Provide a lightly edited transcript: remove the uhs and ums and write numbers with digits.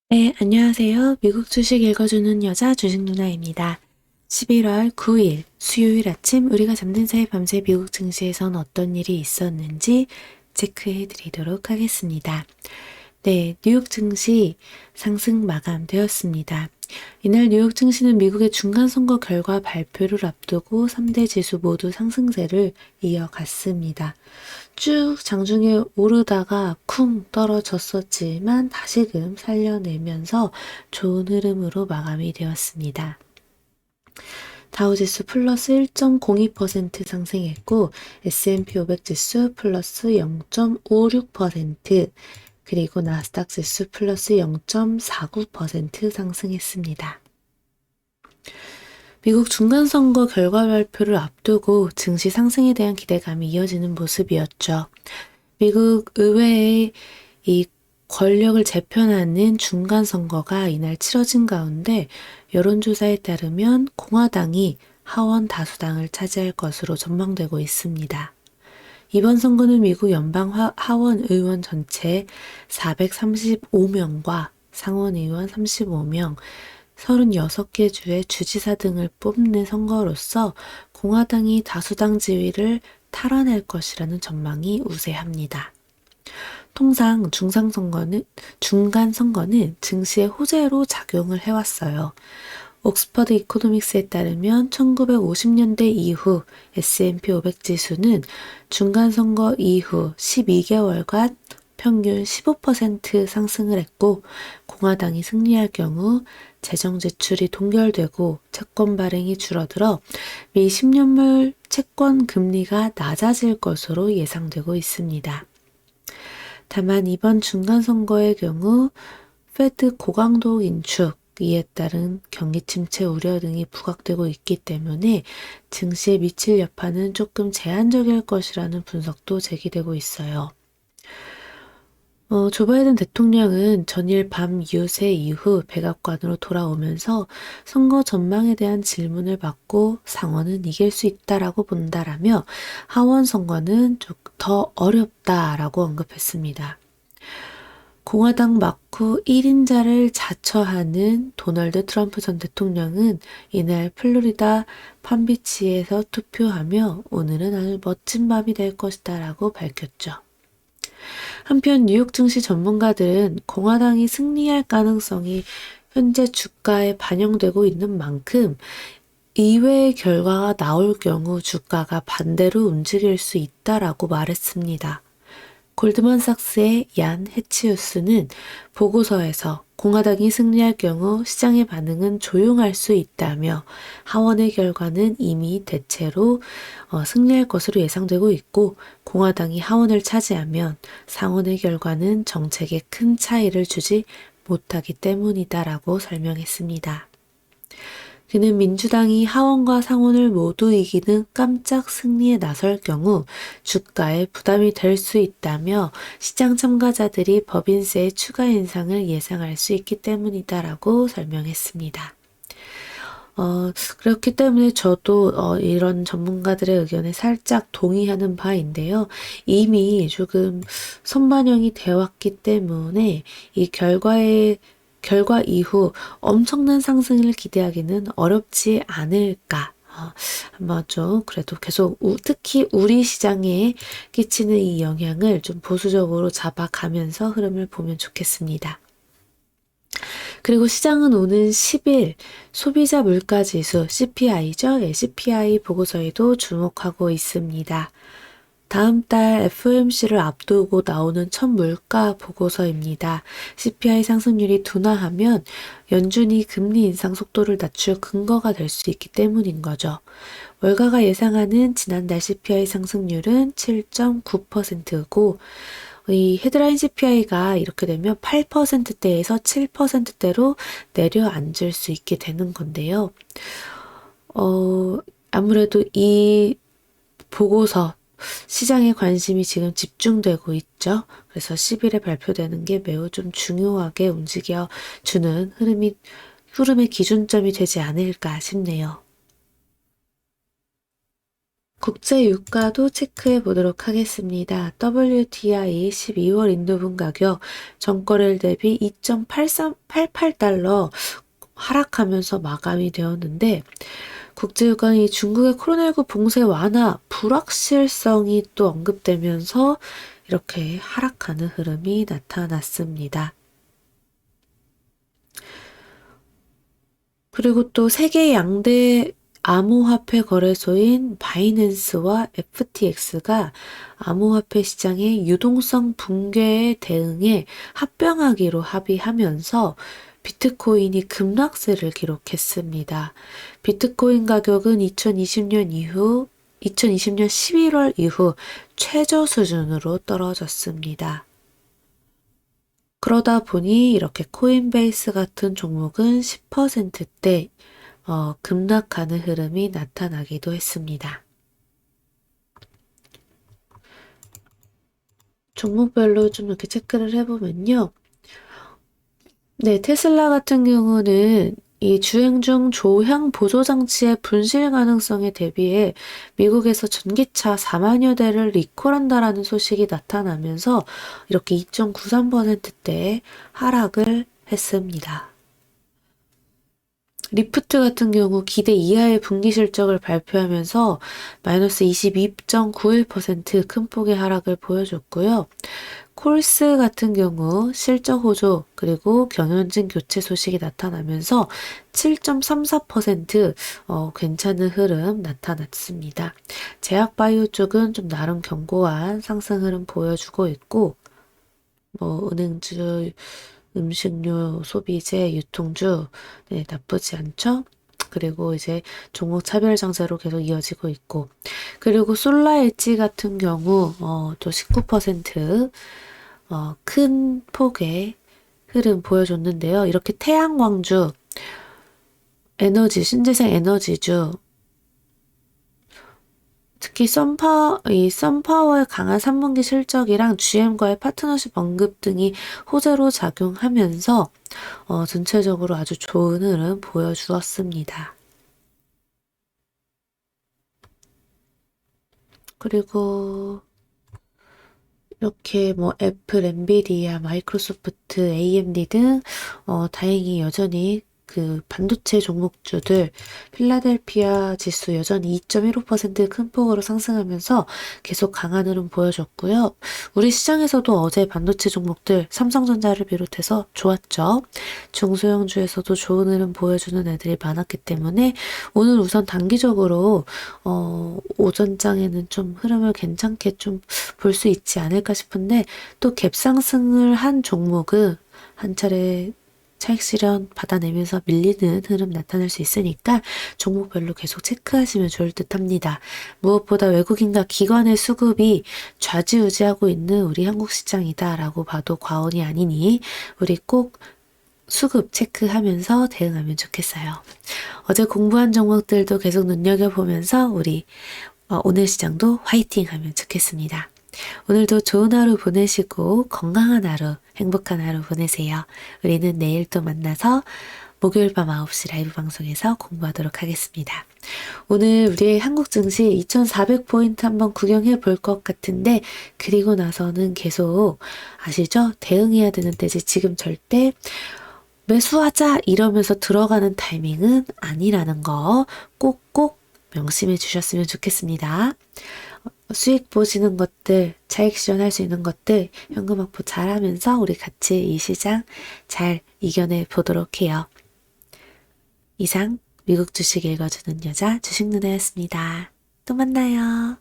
네, 안녕하세요. 미국 주식 읽어주는 여자 주식 누나입니다. 11월 9일 수요일 아침 우리가 잠든 사이 밤새 미국 증시에선 어떤 일이 있었는지 체크해 드리도록 하겠습니다. 네, 뉴욕 증시 상승 마감되었습니다. 이날 뉴욕 증시는 미국의 중간선거 결과 발표를 앞두고 3대 지수 모두 상승세를 이어갔습니다. 쭉 장중에 오르다가 쿵 떨어졌었지만 다시금 살려내면서 좋은 흐름으로 마감이 되었습니다. 다우지수 플러스 1.02% 상승했고 S&P 500 지수 플러스 0.56%, 그리고 나스닥 지수 플러스 0.49% 상승했습니다. 미국 중간선거 결과 발표를 앞두고 증시 상승에 대한 기대감이 이어지는 모습이었죠. 미국 의회의 이 권력을 재편하는 중간선거가 이날 치러진 가운데 여론조사에 따르면 공화당이 하원 다수당을 차지할 것으로 전망되고 있습니다. 이번 선거는 미국 연방 하원 의원 전체 435명과 상원 의원 35명, 36개 주의 주지사 등을 뽑는 선거로서 공화당이 다수당 지위를 탈환할 것이라는 전망이 우세합니다. 통상 중간선거는 증시의 호재로 작용을 해왔어요. 옥스퍼드 이코노믹스에 따르면 1950년대 이후 S&P 500 지수는 중간선거 이후 12개월간 평균 15% 상승을 했고, 공화당이 승리할 경우 재정 지출이 동결되고 채권 발행이 줄어들어 미 10년물 채권 금리가 낮아질 것으로 예상되고 있습니다. 다만 이번 중간선거의 경우 페드 고강도 인축, 이에 따른 경기 침체 우려 등이 부각되고 있기 때문에 증시에 미칠 여파는 조금 제한적일 것이라는 분석도 제기되고 있어요. 조 바이든 대통령은 전일 밤 유세 이후 백악관으로 돌아오면서 선거 전망에 대한 질문을 받고 상원은 이길 수 있다라고 본다라며 하원 선거는 좀 더 어렵다라고 언급했습니다. 공화당 막후 1인자를 자처하는 도널드 트럼프 전 대통령은 이날 플로리다 팜비치에서 투표하며 오늘은 아주 멋진 밤이 될 것이다 라고 밝혔죠. 한편 뉴욕 증시 전문가들은 공화당이 승리할 가능성이 현재 주가에 반영되고 있는 만큼 의외의 결과가 나올 경우 주가가 반대로 움직일 수 있다라고 말했습니다. 골드만삭스의 얀 해치우스는 보고서에서 공화당이 승리할 경우 시장의 반응은 조용할 수 있다며 하원의 결과는 이미 대체로 승리할 것으로 예상되고 있고, 공화당이 하원을 차지하면 상원의 결과는 정책에 큰 차이를 주지 못하기 때문이다라고 설명했습니다. 그는 민주당이 하원과 상원을 모두 이기는 깜짝 승리에 나설 경우 주가에 부담이 될 수 있다며 시장 참가자들이 법인세의 추가 인상을 예상할 수 있기 때문이다라고 설명했습니다. 그렇기 때문에 저도 이런 전문가들의 의견에 살짝 동의하는 바인데요. 이미 조금 선반영이 되어 왔기 때문에 이 결과 이후 엄청난 상승을 기대하기는 어렵지 않을까. 한번 좀 그래도 계속 특히 우리 시장에 끼치는 이 영향을 좀 보수적으로 잡아가면서 흐름을 보면 좋겠습니다. 그리고 시장은 오는 10일 소비자 물가지수 CPI죠. 예, CPI 보고서에도 주목하고 있습니다. 다음 달 FOMC를 앞두고 나오는 첫 물가 보고서입니다. CPI 상승률이 둔화하면 연준이 금리 인상 속도를 낮출 근거가 될 수 있기 때문인 거죠. 월가가 예상하는 지난달 CPI 상승률은 7.9%고 이 헤드라인 CPI가 이렇게 되면 8%대에서 7%대로 내려앉을 수 있게 되는 건데요. 아무래도 이 보고서 시장의 관심이 지금 집중되고 있죠. 그래서 10일에 발표되는 게 매우 좀 중요하게 움직여 주는 흐름의 기준점이 되지 않을까 싶네요. 국제 유가도 체크해 보도록 하겠습니다. WTI 12월 인도분 가격 전거래일 대비 2.88달러 하락하면서 마감이 되었는데 국제유가는 중국의 코로나19 봉쇄 완화 불확실성이 또 언급되면서 이렇게 하락하는 흐름이 나타났습니다. 그리고 또 세계 양대 암호화폐 거래소인 바이낸스와 FTX가 암호화폐 시장의 유동성 붕괴에 대응해 합병하기로 합의하면서 비트코인이 급락세를 기록했습니다. 비트코인 가격은 2020년 11월 이후 최저 수준으로 떨어졌습니다. 그러다 보니 이렇게 코인베이스 같은 종목은 10%대 급락하는 흐름이 나타나기도 했습니다. 종목별로 좀 이렇게 체크를 해보면요. 네, 테슬라 같은 경우는 이 주행 중 조향 보조 장치의 분실 가능성에 대비해 미국에서 전기차 4만여 대를 리콜한다라는 소식이 나타나면서 이렇게 2.93%대 하락을 했습니다. 리프트 같은 경우 기대 이하의 분기 실적을 발표하면서 마이너스 22.91% 큰 폭의 하락을 보여줬고요. 콜스 같은 경우 실적 호조 그리고 경영진 교체 소식이 나타나면서 7.34% 괜찮은 흐름 나타났습니다. 제약바이오 쪽은 좀 나름 견고한 상승 흐름 보여주고 있고 은행주, 음식료, 소비재, 유통주 네, 나쁘지 않죠? 그리고 이제 종목 차별 장세로 계속 이어지고 있고 그리고 솔라 엣지 같은 경우 또 19% 큰 폭의 흐름 보여줬는데요. 이렇게 태양광주, 에너지, 신재생 에너지주, 특히 썬파워의 강한 3분기 실적이랑 GM과의 파트너십 언급 등이 호재로 작용하면서 전체적으로 아주 좋은 흐름 보여주었습니다. 그리고 이렇게 애플, 엔비디아, 마이크로소프트, AMD 등 다행히 여전히 그 반도체 종목주들 필라델피아 지수 여전히 2.15% 큰 폭으로 상승하면서 계속 강한 흐름 보여줬고요. 우리 시장에서도 어제 반도체 종목들 삼성전자를 비롯해서 좋았죠. 중소형주에서도 좋은 흐름 보여주는 애들이 많았기 때문에 오늘 우선 단기적으로 오전장에는 좀 흐름을 괜찮게 좀 볼 수 있지 않을까 싶은데 또 갭상승을 한 종목은 한 차례 차익 실현 받아내면서 밀리는 흐름 나타날 수 있으니까 종목별로 계속 체크하시면 좋을 듯 합니다. 무엇보다 외국인과 기관의 수급이 좌지우지하고 있는 우리 한국 시장이다라고 봐도 과언이 아니니 우리 꼭 수급 체크하면서 대응하면 좋겠어요. 어제 공부한 종목들도 계속 눈여겨보면서 우리 오늘 시장도 화이팅 하면 좋겠습니다. 오늘도 좋은 하루 보내시고 건강한 하루, 행복한 하루 보내세요. 우리는 내일 또 만나서 목요일 밤 9시 라이브 방송에서 공부하도록 하겠습니다. 오늘 우리의 한국 증시 2400포인트 한번 구경해 볼 것 같은데 그리고 나서는 계속 아시죠? 대응해야 되는 때지 지금 절대 매수하자 이러면서 들어가는 타이밍은 아니라는 거 꼭꼭 명심해 주셨으면 좋겠습니다. 수익 보시는 것들, 차익 실현할 수 있는 것들, 현금 확보 잘 하면서 우리 같이 이 시장 잘 이겨내 보도록 해요. 이상 미국 주식 읽어주는 여자 주식누나였습니다. 또 만나요.